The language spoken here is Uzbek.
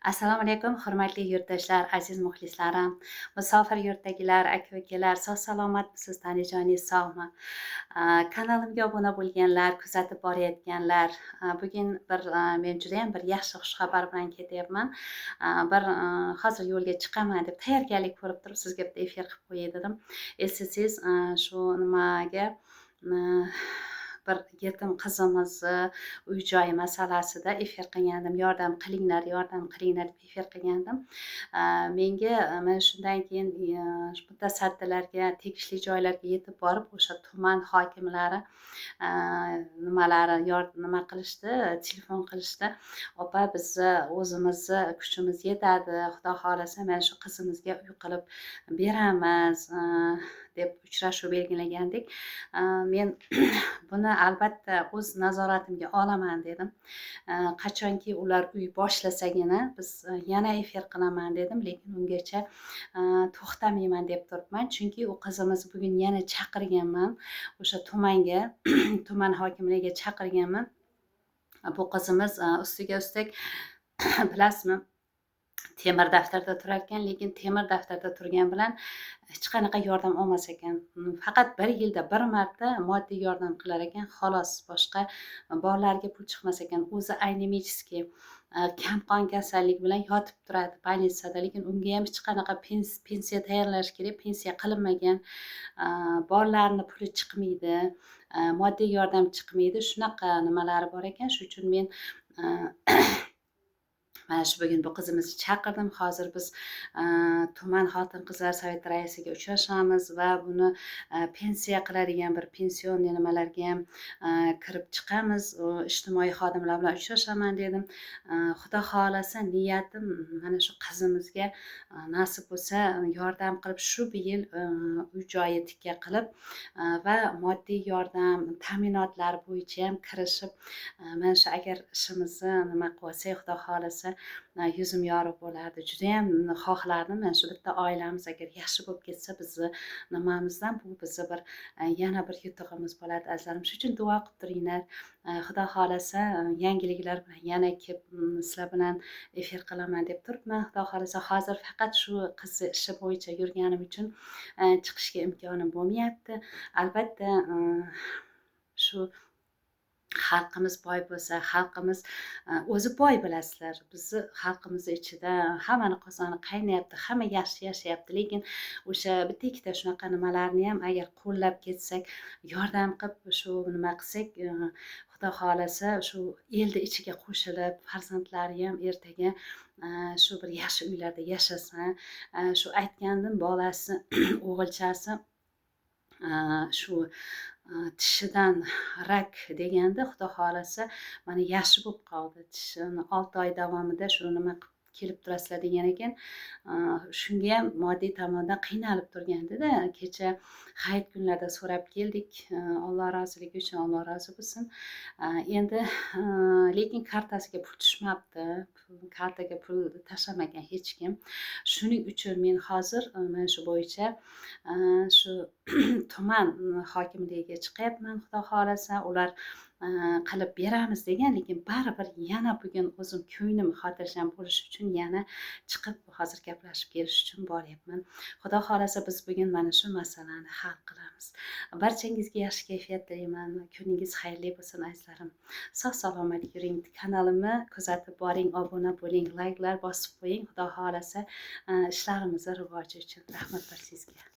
Assalomu alaykum, hurmatli yurtdoshlar, aziz muxlislarim, musofir yurtdagilar, aka-ukalar, sog' salomatmisiz, tanijoningiz sog'mi? Kanalimga obuna bo'lganlar, kuzatib borayotganlar, bugun men judayam bir yaxshi xushxabar bilan ketyapman. Hozir yo'lga chiqaman deb tayyorgarlik ko'rib turib sizga bitta efir qilib qo'yay dedim. Eslasiz, shu nimaga bir yetim qizimizni uy-joy masalasida efir qilgandim. Yordam qilinglar deb efir qilgandim. Menga mana shundan keyin mutasaddilarga, tegishli joylarga yetib borib, o'sha tuman hokimlari nima qilishdi, telefon qilishdi. "Opa, bizni o'zimizni kuchimiz yetadi. Xudo xolasa mana shu qizimizga uy qilib beramiz", deb uchrashuv belgilagandik. Men buni albatta o'z nazoratimga olaman dedim. Qachonki ular uy boshlasagina biz yana efir qilaman dedim, lekin ungacha to'xtamayman deb turibman. Chunki u qizimiz bugun yana chaqirganman o'sha tumanga, tuman hokimligiga chaqirganman. Bu qizimiz ustiga ustak bilasizmi, temir daftarda turar ekan, lekin temir daftarda turgani bilan hech qanaqa yordam olmas ekan. Faqat bir yilda bir marta moddiy yordam qilar ekan, xolos. Boshqa bolalarga pul chiqmas ekan. O'zi anemichskiy kamqon kasallik bilan yotib turadi больницада, lekin unga ham hech qanaqa pensiya tayyorlash kerak, pensiya qilinmagan. Bolalarni puli chiqmaydi, moddiy yordam chiqmaydi. Shunaqa nimalari bor ekan. Shuning uchun men mana shu bugun bu qizimizni chaqirdim. Hozir biz tuman xotin-qizlar soveti raisiga uchrashamiz va buni pensiya qiladigan bir pensionni nimalarga ham kirib chiqamiz. Ijtimoiy xodimlar bilan uchrashaman dedim. Xudo xolasa niyatim mana shu qizimizga nasib bo'lsa yordam qilib shu yil uy-joyi tikka qilib va moddiy yordam ta'minotlar bo'yicha ham kirishib, mana shu agar ishimizni nima qilib olsak, Xudo xolasa yuzim yorug' bo'lardi. Judayam xohlardim, mana shu bitta oilamiz agar yaxshi bo'lib ketsa, bizni nimamizdan bu bizni bir yana bir yutug'imiz bo'ladi azizlarim. Shuning uchun duo qilib turinglar. Xudo xolasa yangiliklar bilan yana kelib sizlar bilan efir qilaman deb turibman. Xudo xolasa hozir faqat shu qizni ishi bo'yicha yurganim uchun chiqishga imkonim bo'lmayapti. Albatta shu xalqimiz boy bo'lsa, xalqimiz o'zi boy, bilasizlar. Bizni xalqimiz ichida hammani qozoni qaynayapti, hamma yaxshi yashayapti, lekin o'sha bitta ikkita shunaqa nimalarni ham agar qo'llab ketsak, yordam qilib shu nima qilsak, Xudo xolasa shu elni ichiga qo'shilib, farzandlari ham ertaga shu bir yaxshi uylarda yashasa, shu aytgandim, bolasi o'g'ilchasi shu tishidan rak deganda, Xudo xolasa mana yaxshi bo'lib qoldi. Tishini 6 oy davomida shu nima kelib turasizlar degan ekan. Shunga ham moddiy tomondan qiynalib turgandida. Kecha hayit kunlarda so'rab keldik. Alloh roziligi uchun, Alloh rozi bo'lsin. Endi lekin kartasiga pul tushmabdi. Kartaga pul tashlamagan hech kim. Shuning uchun men hozir mana shu bo'yicha shu tuman hokimligiga chiqyapman. Xudo xolasa ular qilib beramiz degan, lekin baribir yana bugun o'zim ko'nglim xotirjam bo'lishi uchun yana chiqib hozir gaplashib kelish uchun boryapman. Xudo xolasa biz bugun mana shu masalani hal qilamiz. Barchangizga yaxshi kayfiyat tilayman. Kuningiz xayrli bo'lsin azizlarim. Sog' salomat yuring. Kanalimni kuzatib boring, obuna bo'ling, layklar bosib qo'ying. Xudo xolasa ishlarimizni rivoji uchun. Rahmat bor sizga.